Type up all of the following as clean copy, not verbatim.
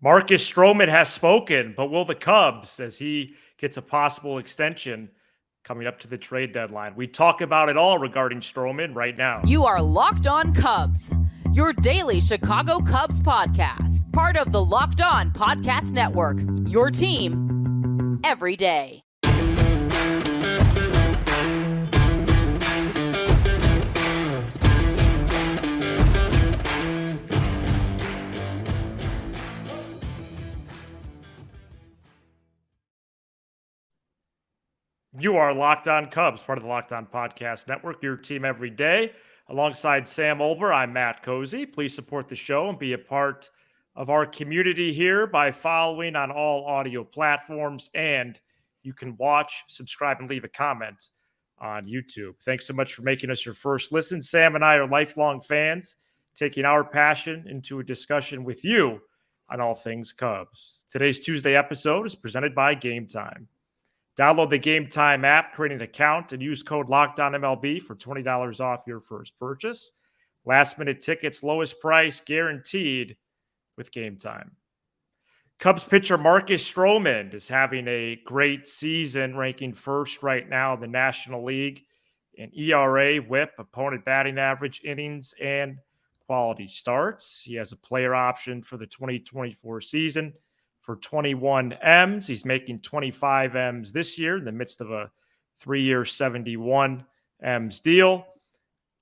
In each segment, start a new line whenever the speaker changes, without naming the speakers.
Marcus Stroman has spoken, but will the Cubs, as he gets a possible extension coming up to the trade deadline? We talk about it all regarding Stroman right now.
You are Locked On Cubs, your daily Chicago Cubs podcast, part of the Locked On Podcast Network, your team every day.
You are Locked On Cubs, part of the Locked On Podcast Network, your team every day. Alongside Sam Olber, I'm Matt Cozy. Please support the show and be a part of our community here by following on all audio platforms. And you can watch, subscribe, and leave a comment on YouTube. Thanks so much for making us your first listen. Sam and I are lifelong fans, taking our passion into a discussion with you on all things Cubs. Today's Tuesday episode is presented by Game Time. Download the Game Time app, create an account, and use code LOCKEDONMLB for $20 off your first purchase. Last-minute tickets, lowest price, guaranteed with Game Time. Cubs pitcher Marcus Stroman is having a great season, ranking first right now in the National League in ERA, WHIP, opponent batting average, innings, and quality starts. He has a player option for the 2024 season for 21 M's. He's making 25 M's this year in the midst of a 3-year, 71 M's deal.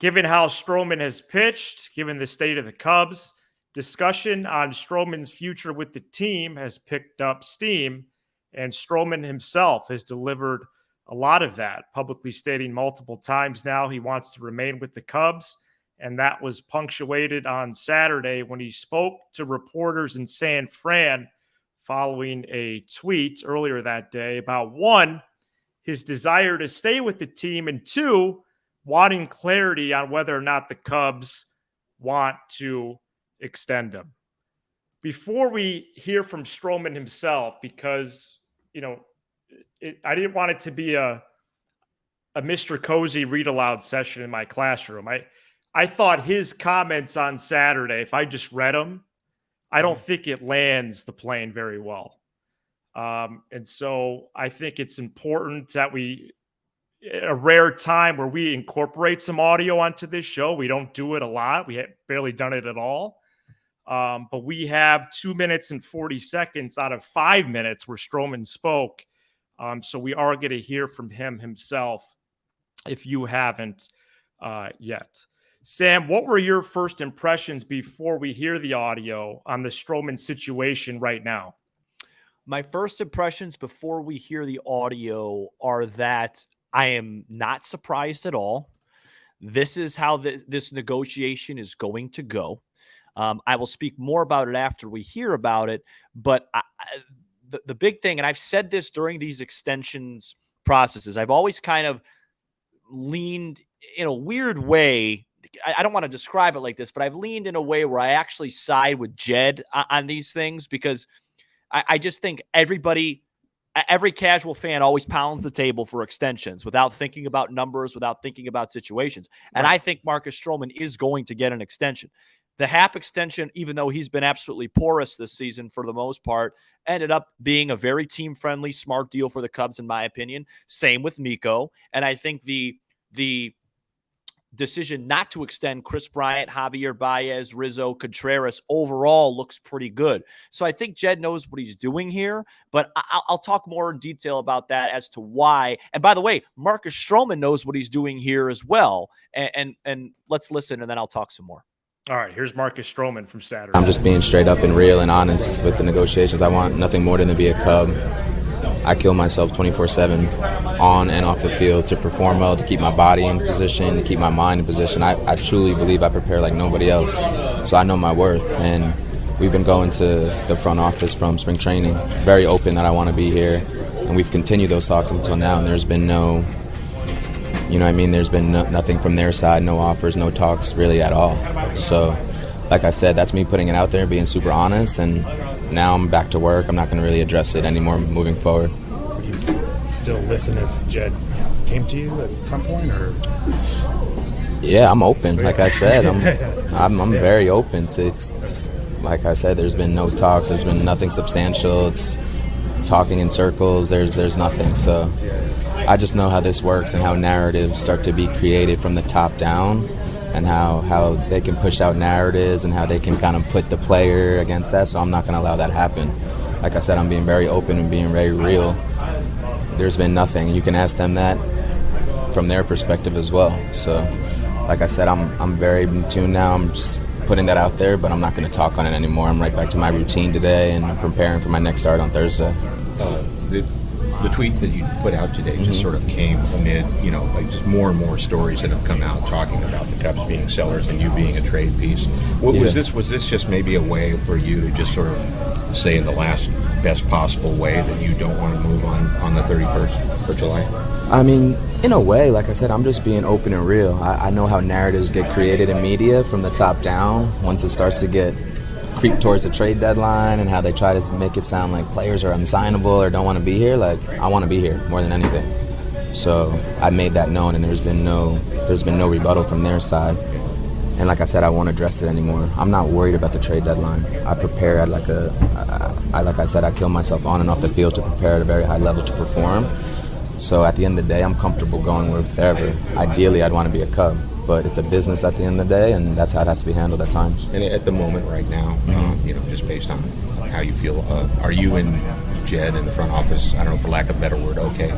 Given how Stroman has pitched, given the state of the Cubs, discussion on Stroman's future with the team has picked up steam, and Stroman himself has delivered a lot of that, publicly stating multiple times now he wants to remain with the Cubs, and that was punctuated on Saturday when he spoke to reporters in San Fran following a tweet earlier that day about, one, his desire to stay with the team, and two, wanting clarity on whether or not the Cubs want to extend him. Before we hear from Stroman himself, because, I didn't want it to be a Mr. Cozy read-aloud session in my classroom. I thought his comments on Saturday, if I just read them, I don't think it lands the plane very well. And so I think it's important that a rare time where we incorporate some audio onto this show. We don't do it a lot. We have barely done it at all. But we have 2 minutes and 40 seconds out of 5 minutes where Stroman spoke. So we are going to hear from him himself if you haven't yet. Sam, what were your first impressions before we hear the audio on the Stroman situation right now?
My first impressions before we hear the audio are that I am not surprised at all. This is how this negotiation is going to go. I will speak more about it after we hear about it, but the big thing, and I've said this during these extensions processes, I've always kind of leaned in a weird way. I don't want to describe it like this, but I've leaned in a way where I actually side with Jed on these things, because I just think every casual fan always pounds the table for extensions without thinking about numbers, without thinking about situations. And right. I think Marcus Stroman is going to get an extension. The Hap extension, even though he's been absolutely porous this season for the most part, ended up being a very team-friendly, smart deal for the Cubs, in my opinion. Same with Miko. And I think the decision not to extend Chris Bryant, Javier Baez, Rizzo, Contreras overall looks pretty good. So I think Jed knows what he's doing here, but I'll talk more in detail about that as to why. And by the way, Marcus Stroman knows what he's doing here as well. And let's listen, and then I'll talk some more.
All right, here's Marcus Stroman from Saturday.
I'm just being straight up and real and honest with the negotiations. I want nothing more than to be a Cub. I kill myself 24/7 on and off the field to perform well, to keep my body in position, to keep my mind in position. I truly believe I prepare like nobody else, so I know my worth. And we've been going to the front office from spring training, very open that I want to be here, and we've continued those talks until now, and there's been no, there's been nothing from their side, no offers, no talks really at all. So, like I said, that's me putting it out there, being super honest, and now I'm back to work. I'm not going to really address it anymore moving forward.
Would you still listen if Jed came to you at some point, or?
Yeah, I'm open. Like I said, I'm very open to like I said, there's been no talks. There's been nothing substantial. It's talking in circles. There's nothing. So I just know how this works and how narratives start to be created from the top down, and how they can push out narratives and how they can kind of put the player against that. So I'm not going to allow that happen. Like I said, I'm being very open and being very real. There's been nothing. You can ask them that from their perspective as well. So like I said, I'm very in tune now. I'm just putting that out there, but I'm not going to talk on it anymore. I'm right back to my routine today and preparing for my next start on Thursday.
The tweet that you put out today just sort of came amid, like just more and more stories that have come out talking about the Cubs being sellers and you being a trade piece. Was this just maybe a way for you to just sort of say in the last best possible way that you don't want to move on the 31st of July?
I mean, in a way, like I said, I'm just being open and real. I know how narratives get created in media from the top down once it starts to creep towards the trade deadline, and how they try to make it sound like players are unsignable or don't want to be here. Like, I want to be here more than anything. So I made that known, and there's been no rebuttal from their side. And like I said, I won't address it anymore. I'm not worried about the trade deadline. I prepare at like I said, I kill myself on and off the field to prepare at a very high level to perform. So at the end of the day, I'm comfortable going with wherever. Ideally, I'd want to be a Cub, but it's a business at the end of the day, and that's how it has to be handled at times.
And at the moment right now, just based on how you feel, are you and Jed in the front office, I don't know, for lack of a better word, okay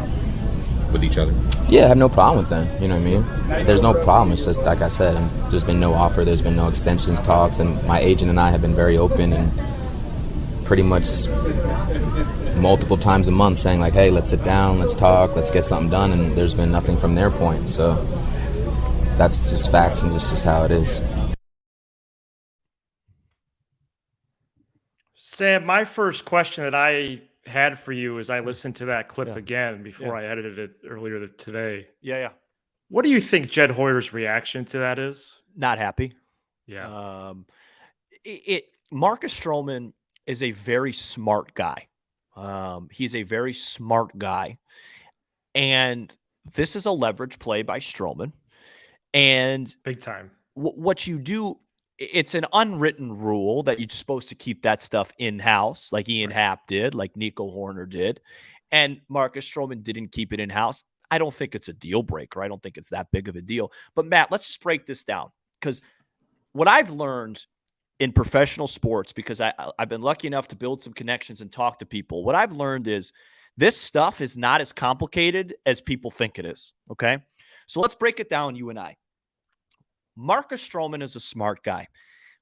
with each other?
Yeah, I have no problem with them. You know what I mean? There's no problem. It's just, like I said, there's been no offer. There's been no extensions talks, and my agent and I have been very open and pretty much multiple times a month saying, like, hey, let's sit down, let's talk, let's get something done, and there's been nothing from their point. So that's just facts and just how it is.
Sam, my first question that I had for you as I listened to that clip again before I edited it earlier today.
Yeah.
What do you think Jed Hoyer's reaction to that is?
Not happy.
Yeah.
Marcus Stroman is a very smart guy. He's a very smart guy. And this is a leverage play by Stroman. And
big time.
What you do, it's an unwritten rule that you're supposed to keep that stuff in-house, like Ian Happ did, like Nico Horner did. And Marcus Stroman didn't keep it in-house. I don't think it's a deal breaker. I don't think it's that big of a deal. But Matt, let's just break this down. Because what I've learned in professional sports, because I've been lucky enough to build some connections and talk to people, what I've learned is this stuff is not as complicated as people think it is, okay? So let's break it down, you and I. Marcus Stroman is a smart guy.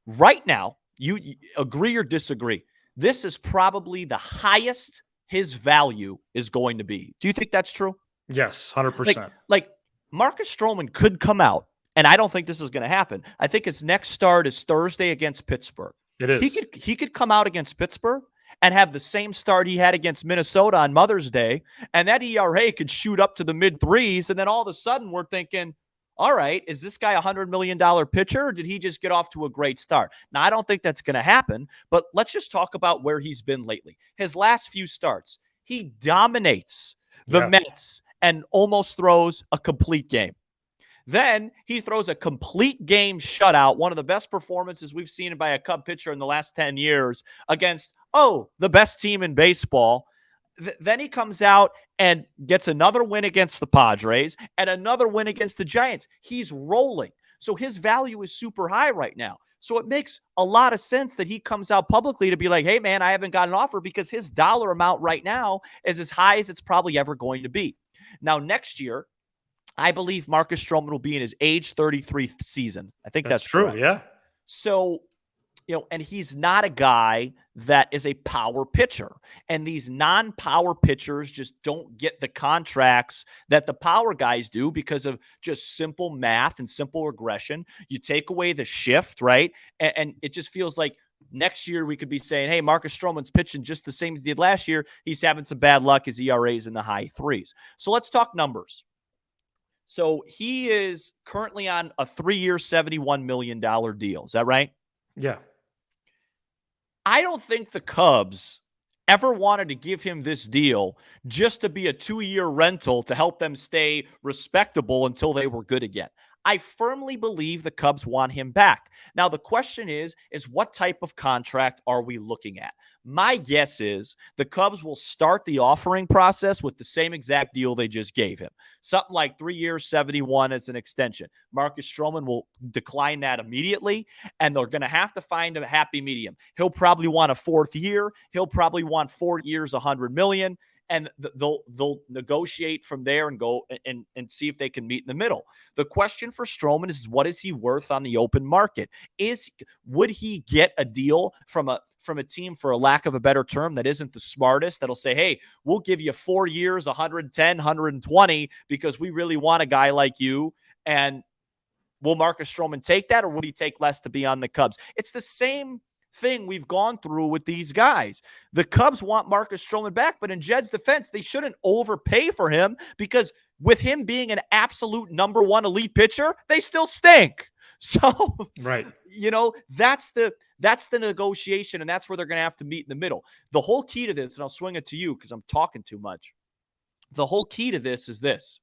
Right now, you agree or disagree, this is probably the highest his value is going to be. Do you think that's true?
Yes, 100%.
Like Marcus Stroman could come out, and I don't think this is going to happen. I think his next start is Thursday against Pittsburgh.
It is.
He could come out against Pittsburgh and have the same start he had against Minnesota on Mother's Day, and that ERA could shoot up to the mid-threes, and then all of a sudden we're thinking, all right, is this guy a $100 million pitcher, or did he just get off to a great start? Now, I don't think that's going to happen, but let's just talk about where he's been lately. His last few starts, he dominates the Mets and almost throws a complete game. Then he throws a complete game shutout, one of the best performances we've seen by a Cub pitcher in the last 10 years against, the best team in baseball. Then he comes out and gets another win against the Padres and another win against the Giants. He's rolling. So his value is super high right now. So it makes a lot of sense that he comes out publicly to be like, hey, man, I haven't got an offer, because his dollar amount right now is as high as it's probably ever going to be. Now, next year, I believe Marcus Stroman will be in his age 33 season. I think that's
true.
correct.
Yeah.
So, and he's not a guy that is a power pitcher. And these non-power pitchers just don't get the contracts that the power guys do because of just simple math and simple regression. You take away the shift, right? And it just feels like next year we could be saying, hey, Marcus Stroman's pitching just the same as he did last year. He's having some bad luck. His ERA is in the high threes. So let's talk numbers. So he is currently on a 3-year, $71 million deal. Is that right?
Yeah.
I don't think the Cubs ever wanted to give him this deal just to be a 2-year rental to help them stay respectable until they were good again. I firmly believe the Cubs want him back. Now, the question is what type of contract are we looking at? My guess is the Cubs will start the offering process with the same exact deal they just gave him. Something like 3 years, 71 as an extension. Marcus Stroman will decline that immediately, and they're going to have to find a happy medium. He'll probably want a 4th year. He'll probably want 4 years, $100 million. And they'll negotiate from there and go and see if they can meet in the middle. The question for Stroman is, what is he worth on the open market? Would he get a deal from a team, for a lack of a better term, that isn't the smartest, that'll say, hey, we'll give you 4 years, 110, 120, because we really want a guy like you? And will Marcus Stroman take that, or would he take less to be on the Cubs? It's the same thing we've gone through with these guys. The Cubs want Marcus Stroman back, but in Jed's defense, they shouldn't overpay for him, because with him being an absolute number 1 elite pitcher, they still stink. So,
right,
that's the negotiation, and that's where they're going to have to meet in the middle. The whole key to this, and I'll swing it to you because I'm talking too much. The whole key to this is this.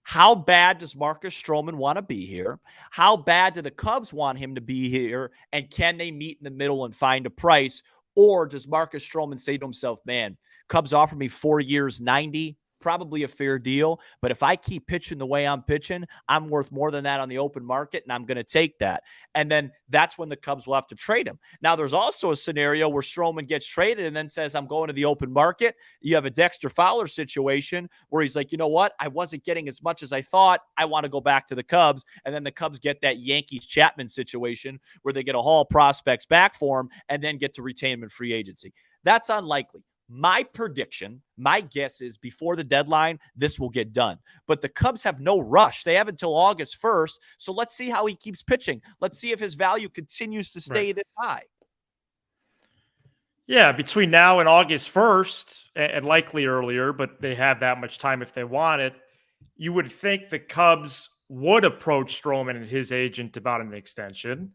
How bad does Marcus Stroman want to be here? How bad do the Cubs want him to be here? And can they meet in the middle and find a price? Or does Marcus Stroman say to himself, man, Cubs offer me 4 years, 90, probably a fair deal. But if I keep pitching the way I'm pitching, I'm worth more than that on the open market, and I'm going to take that. And then that's when the Cubs will have to trade him. Now, there's also a scenario where Stroman gets traded and then says, I'm going to the open market. You have a Dexter Fowler situation where he's like, you know what? I wasn't getting as much as I thought. I want to go back to the Cubs. And then the Cubs get that Yankees Chapman situation where they get a haul prospects back for him and then get to retain him in free agency. That's unlikely. My prediction, my guess is before the deadline, this will get done. But the Cubs have no rush. They have until August 1st. So let's see how he keeps pitching. Let's see if his value continues to stay this high.
Yeah, between now and August 1st, and likely earlier, but they have that much time if they want it, you would think the Cubs would approach Stroman and his agent about an extension.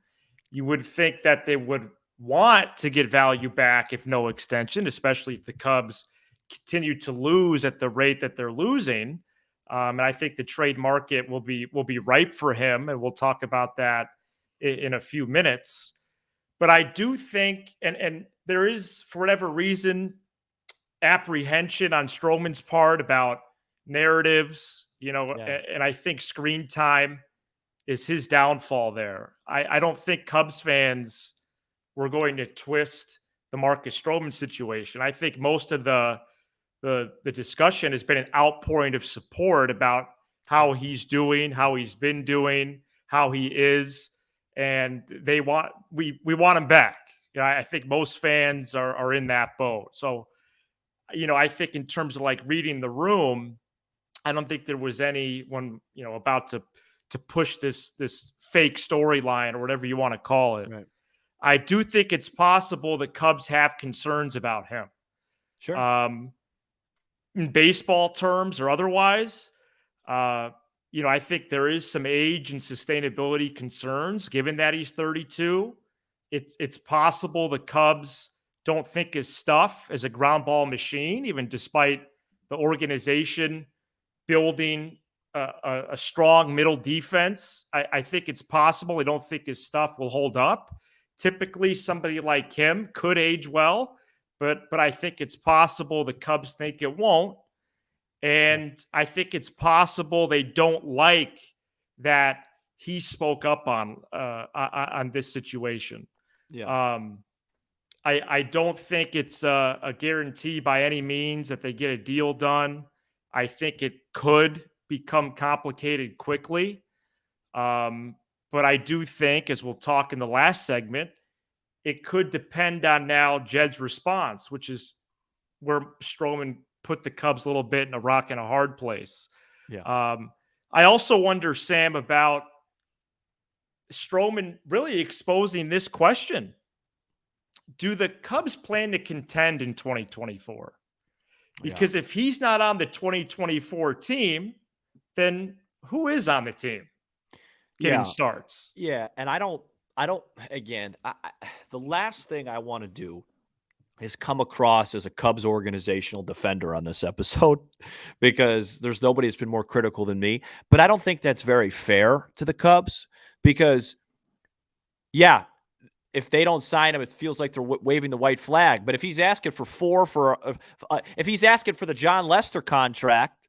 You would think that they would want to get value back if no extension, especially if the Cubs continue to lose at the rate that they're losing. And I think the trade market will be ripe for him, and we'll talk about that in a few minutes. But I do think, and there is, for whatever reason, apprehension on Stroman's part about narratives, and I think screen time is his downfall there. I don't think Cubs fans were going to twist the Marcus Stroman situation. I think most of the discussion has been an outpouring of support about how he's doing, how he's been doing, how he is, and we want him back. I think most fans are in that boat. So, I think in terms of like reading the room, I don't think there was anyone, about to push this fake storyline or whatever you want to call it.
Right.
I do think it's possible that Cubs have concerns about him.
Sure.
In baseball terms or otherwise, I think there is some age and sustainability concerns given that he's 32. It's possible the Cubs don't think his stuff as a ground ball machine, even despite the organization building a strong middle defense. I think it's possible they don't think his stuff will hold up. Typically, somebody like him could age well, but I think it's possible the Cubs think it won't. And I think it's possible they don't like that he spoke up on this situation.
Yeah.
I don't think it's a guarantee by any means that they get a deal done. I think it could become complicated quickly. But I do think, as we'll talk in the last segment, it could depend on now Jed's response, which is where Stroman put the Cubs a little bit in a rock and a hard place.
Yeah.
I also wonder, Sam, about Stroman really exposing this question. Do the Cubs plan to contend in 2024? Because if he's not on the 2024 team, then who is on the team getting starts?
Yeah. And I don't, again, the last thing I want to do has come across as a Cubs organizational defender on this episode because there's nobody that's been more critical than me. But I don't think that's very fair to the Cubs because, yeah, if they don't sign him, it feels like they're waving the white flag. But if he's asking for if he's asking for the John Lester contract,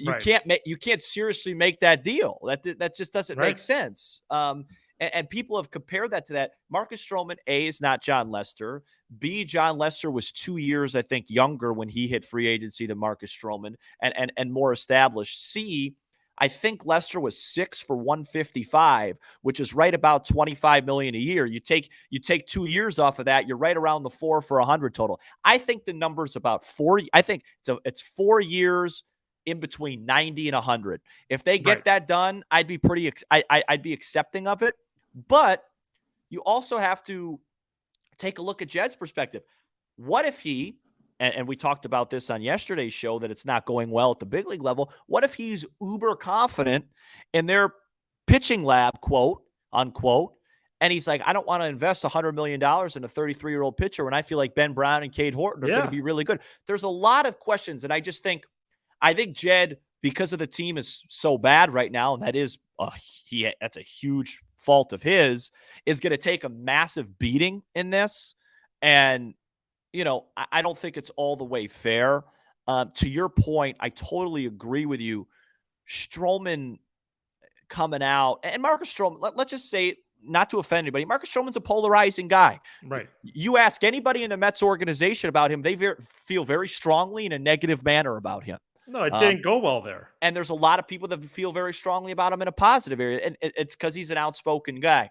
you can't seriously make that deal. That just doesn't make sense. And people have compared that to that. Marcus Stroman, A, is not John Lester. B, John Lester was 2 years, I think, younger when he hit free agency than Marcus Stroman and more established. C, I think Lester was 6 for 155, which is right about $25 million a year. You take 2 years off of that, you're right around the 4 for 100 total. I think the number's about 40. I think it's 4 years in between 90 and 100. If they get that done, I'd be I'd be accepting of it. But you also have to take a look at Jed's perspective. What if he, and we talked about this on yesterday's show, that it's not going well at the big league level. What if he's uber confident in their pitching lab, quote, unquote, and he's like, I don't want to invest $100 million in a 33-year-old pitcher when I feel like Ben Brown and Cade Horton are going to be really good. There's a lot of questions, and I think Jed, because of the team is so bad right now, and that is that's a huge fault of his, is going to take a massive beating in this. And, I don't think it's all the way fair. To your point, I totally agree with you. Stroman coming out, and Marcus Stroman, let's just say, not to offend anybody, Marcus Stroman's a polarizing guy.
Right.
You ask anybody in the Mets organization about him, they feel very strongly in a negative manner about him.
No, it didn't go well there.
And there's a lot of people that feel very strongly about him in a positive area, and it's because he's an outspoken guy.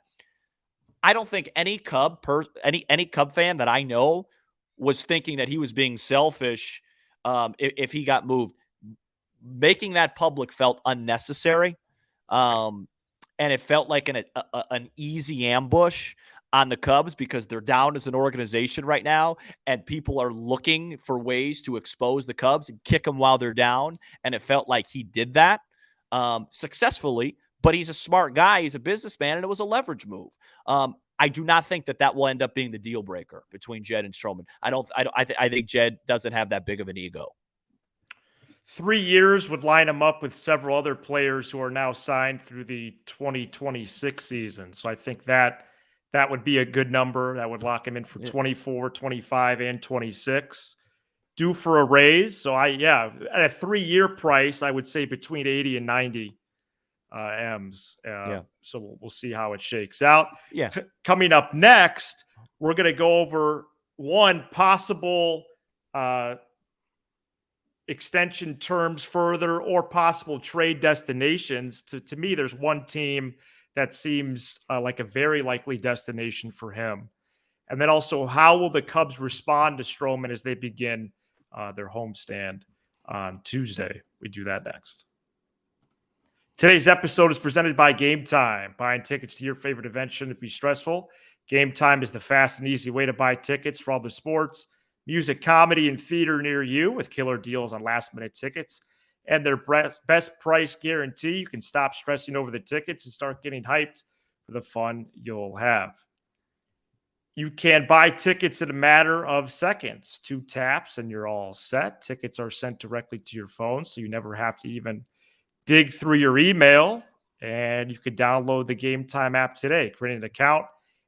I don't think any Cub fan that I know was thinking that he was being selfish if he got moved. Making that public felt unnecessary, and it felt like an easy ambush on the Cubs because they're down as an organization right now, and people are looking for ways to expose the Cubs and kick them while they're down. And it felt like he did that successfully, but he's a smart guy. He's a businessman, and it was a leverage move. I do not think that will end up being the deal breaker between Jed and Stroman. I think Jed doesn't have that big of an ego.
3 years would line him up with several other players who are now signed through the 2026 season. So I think that would be a good number. That would lock him in for 24, 25, and 26. Due for a raise. So at a 3-year price, I would say between 80 and 90 M's. So we'll see how it shakes out.
Yeah.
Coming up next, we're going to go over one possible extension terms further or possible trade destinations. To me, there's one team that seems like a very likely destination for him. And then also, how will the Cubs respond to Stroman as they begin their homestand on Tuesday? We do that next. Today's episode is presented by Game Time. Buying tickets to your favorite event shouldn't be stressful. Game Time is the fast and easy way to buy tickets for all the sports, music, comedy, and theater near you with killer deals on last-minute tickets and their best price guarantee. You can stop stressing over the tickets and start getting hyped for the fun you'll have. You can buy tickets in a matter of seconds. 2 taps and you're all set. Tickets are sent directly to your phone, so you never have to even dig through your email. And you can download the Game Time app today, create an account,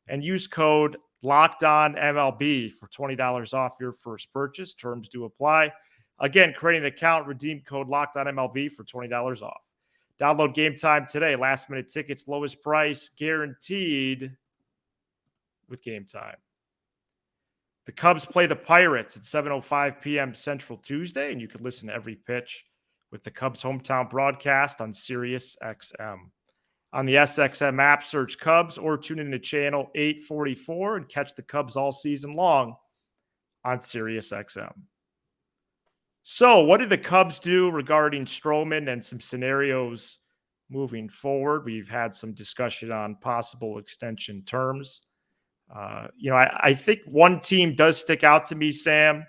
and use code LOCKEDONMLB for $20 off your first purchase. Terms do apply. Again, create an account, redeem code LOCKEDONMLB for $20 off. Download Game Time today. Last-minute tickets, lowest price, guaranteed with Game Time. The Cubs play the Pirates at 7:05 p.m. Central Tuesday, and you can listen to every pitch with the Cubs hometown broadcast on Sirius XM. On the SXM app, search Cubs or tune in to channel 844 and catch the Cubs all season long on Sirius XM. So what did the Cubs do regarding Stroman and some scenarios moving forward? We've had some discussion on possible extension terms. I think one team does stick out to me, Sam.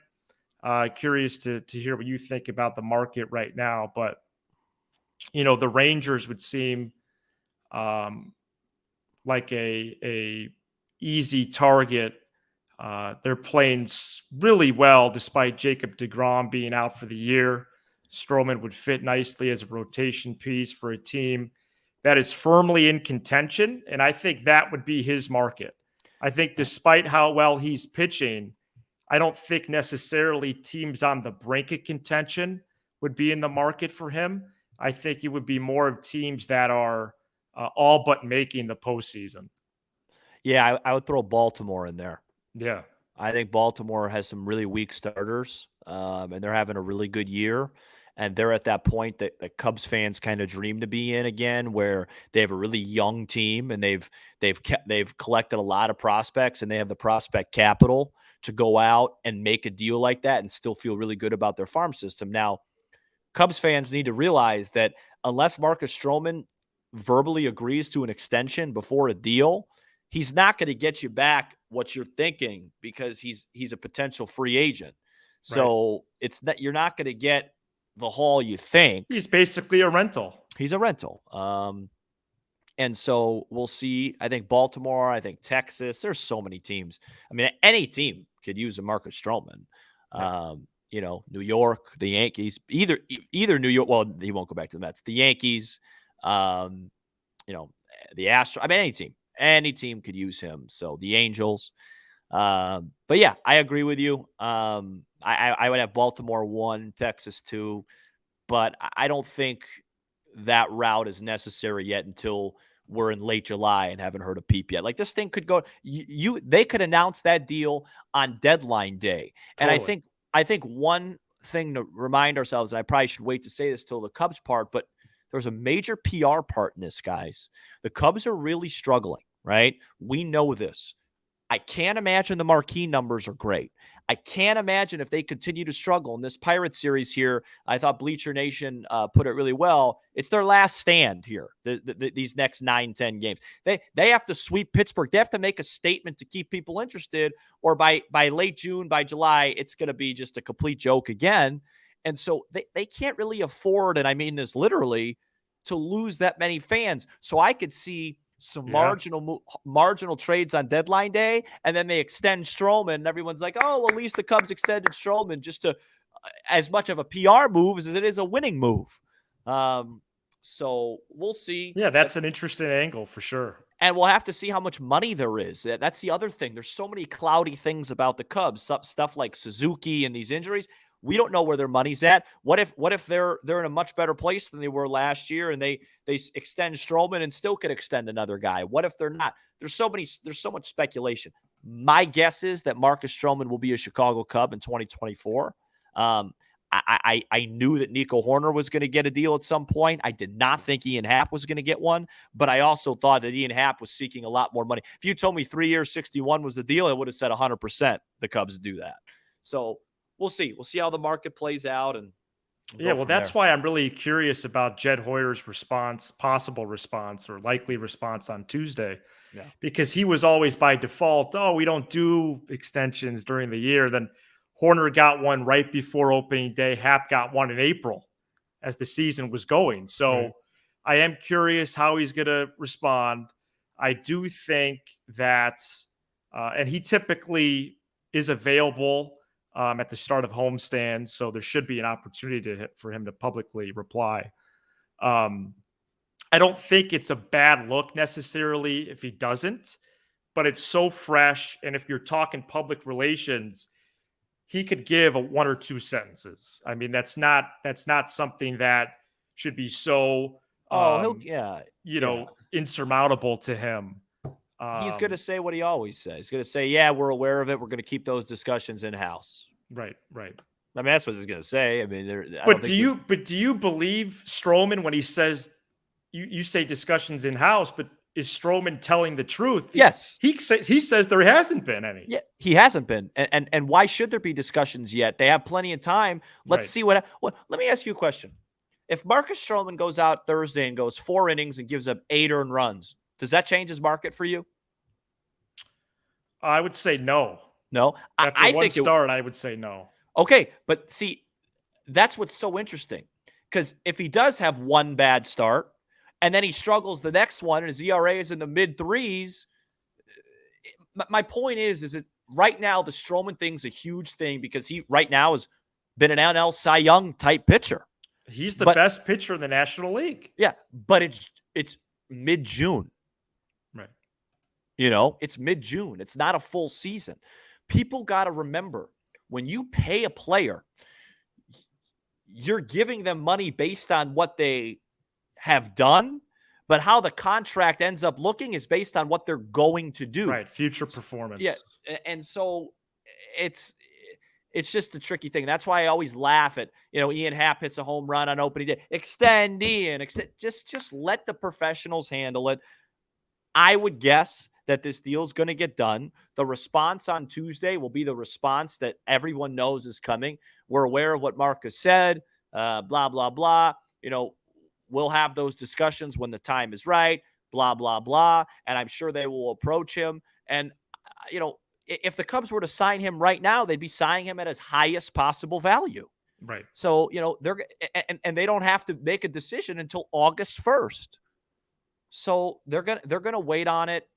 Curious to hear what you think about the market right now. But, the Rangers would seem like a easy target They're playing really well despite Jacob deGrom being out for the year. Stroman would fit nicely as a rotation piece for a team that is firmly in contention, and I think that would be his market. I think despite how well he's pitching, I don't think necessarily teams on the brink of contention would be in the market for him. I think it would be more of teams that are all but making the postseason.
Yeah, I would throw Baltimore in there.
Yeah.
I think Baltimore has some really weak starters, and they're having a really good year. And they're at that point that Cubs fans kind of dream to be in again, where they have a really young team and they've collected a lot of prospects, and they have the prospect capital to go out and make a deal like that and still feel really good about their farm system. Now, Cubs fans need to realize that unless Marcus Stroman verbally agrees to an extension before a deal, he's not going to get you back what you're thinking, because he's a potential free agent. So It's that you're not going to get the haul you think.
He's basically a rental.
He's a rental. And so we'll see. I think Baltimore, I think Texas, there's so many teams. I mean, any team could use a Marcus Stroman. New York, the Yankees, either New York. Well, he won't go back to the Mets. The Yankees, the Astros. I mean, any team could use him. So the Angels. But yeah, I agree with you. I would have Baltimore 1, Texas 2, but I don't think that route is necessary yet until we're in late July and haven't heard a peep yet. Like, this thing could go. They could announce that deal on deadline day,
Totally.
And I think one thing to remind ourselves, and I probably should wait to say this till the Cubs part, but there's a major PR part in this, guys. The Cubs are really struggling, right? We know this. I can't imagine the marquee numbers are great. I can't imagine if they continue to struggle in this Pirates series here. I thought Bleacher Nation put it really well. It's their last stand here, these next 9-10 games. They have to sweep Pittsburgh. They have to make a statement to keep people interested, or by late June, by July, it's going to be just a complete joke again. And so they can't really afford, and I mean this literally, to lose that many fans. So I could see some marginal trades on deadline day, and then they extend Stroman, and everyone's like, oh, well, at least the Cubs extended Stroman, just to as much of a PR move as it is a winning move. So we'll see.
Yeah, that's an interesting angle for sure.
And we'll have to see how much money there is. That's the other thing. There's so many cloudy things about the Cubs, stuff like Suzuki and these injuries. We don't know where their money's at. What if they're in a much better place than they were last year, and they extend Stroman and still could extend another guy? What if they're not? There's so much speculation. My guess is that Marcus Stroman will be a Chicago Cub in 2024. I knew that Nico Horner was going to get a deal at some point. I did not think Ian Happ was going to get one, but I also thought that Ian Happ was seeking a lot more money. If you told me 3 years, 61 was the deal, I would have said 100% the Cubs do that. So we'll see. We'll see how the market plays out. And
that's why I'm really curious about Jed Hoyer's possible response or likely response on Tuesday.
Yeah.
Because he was always by default, we don't do extensions during the year. Then Horner got one right before opening day. Happ got one in April as the season was going. So I am curious how he's going to respond. I do think that, and he typically is available at the start of homestands, so there should be an opportunity for him to publicly reply. I don't think it's a bad look necessarily if he doesn't, but it's so fresh. And if you're talking public relations, he could give 1 or 2 sentences. I mean, that's not something that should be so insurmountable to him.
He's going to say what he always says. He's going to say, yeah, we're aware of it. We're going to keep those discussions in-house.
Right.
I mean, that's what he's going to say. I mean,
do you believe Stroman when he says, you say discussions in-house, but is Stroman telling the truth?
Yes.
He says there hasn't been any.
Yeah, he hasn't been. And why should there be discussions yet? They have plenty of time. Let's see what. Let me ask you a question. If Marcus Stroman goes out Thursday and goes 4 innings and gives up 8 earned runs, does that change his market for you?
I would say no.
No?
After
I
one
think
start, I would say no.
Okay, but see, that's what's so interesting. Because if he does have one bad start, and then he struggles the next one, and his ERA is in the mid-3s, my point is right now the Stroman thing's a huge thing because he right now has been an NL Cy Young type pitcher.
He's the best pitcher in the National League.
Yeah, but it's mid-June.
Right.
It's mid-June. It's not a full season. People got to remember, when you pay a player, you're giving them money based on what they have done, but how the contract ends up looking is based on what they're going to do.
Right, future performance.
Yeah, and so it's just a tricky thing. That's why I always laugh at, Ian Happ hits a home run on opening day. Extend, Ian. Just let the professionals handle it. I would guess that this deal is going to get done. The response on Tuesday will be the response that everyone knows is coming. We're aware of what Mark has said, blah, blah, blah. We'll have those discussions when the time is right, blah, blah, blah. And I'm sure they will approach him. And, if the Cubs were to sign him right now, they'd be signing him at his highest possible value.
Right.
So, they're and they don't have to make a decision until August 1st. So they're gonna wait on it.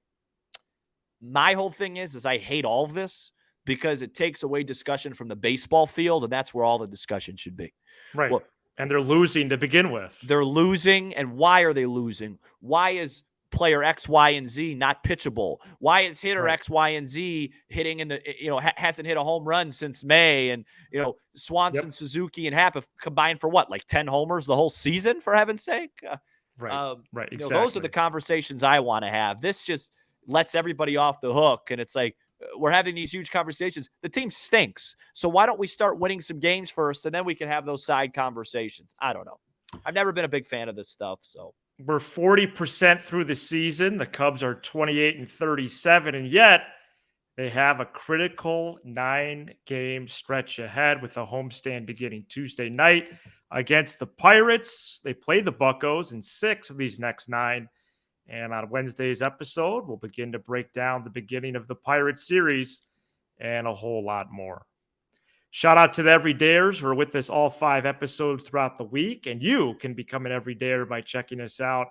My whole thing is I hate all of this because it takes away discussion from the baseball field, and that's where all the discussion should be.
Right.
Well,
and they're losing to begin with.
They're losing, and why are they losing? Why is player X, Y, and Z not pitchable? Why is hitter X, Y, and Z hitting in the, hasn't hit a home run since May? And, Swanson, Suzuki, and Happ have combined for what, like 10 homers the whole season, for heaven's sake?
Right. Right. Exactly.
Those are the conversations I want to have. This just lets everybody off the hook. And it's like, we're having these huge conversations. The team stinks. So why don't we start winning some games first, and then we can have those side conversations? I don't know. I've never been a big fan of this stuff. So
we're 40% through the season. The Cubs are 28-37, and yet they have a critical 9-game stretch ahead with a homestand beginning Tuesday night against the Pirates. They play the Buccos in 6 of these next 9. And on Wednesday's episode, we'll begin to break down the beginning of the Pirates series and a whole lot more. Shout out to the everydayers who are with us all 5 episodes throughout the week. And you can become an everydayer by checking us out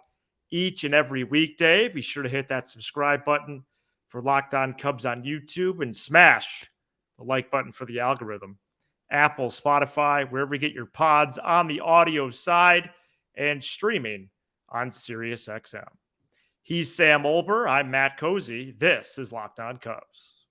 each and every weekday. Be sure to hit that subscribe button for Locked On Cubs on YouTube and smash the like button for the algorithm. Apple, Spotify, wherever you get your pods on the audio side, and streaming on SiriusXM. He's Sam Olber. I'm Matt Cozy. This is Locked On Cubs.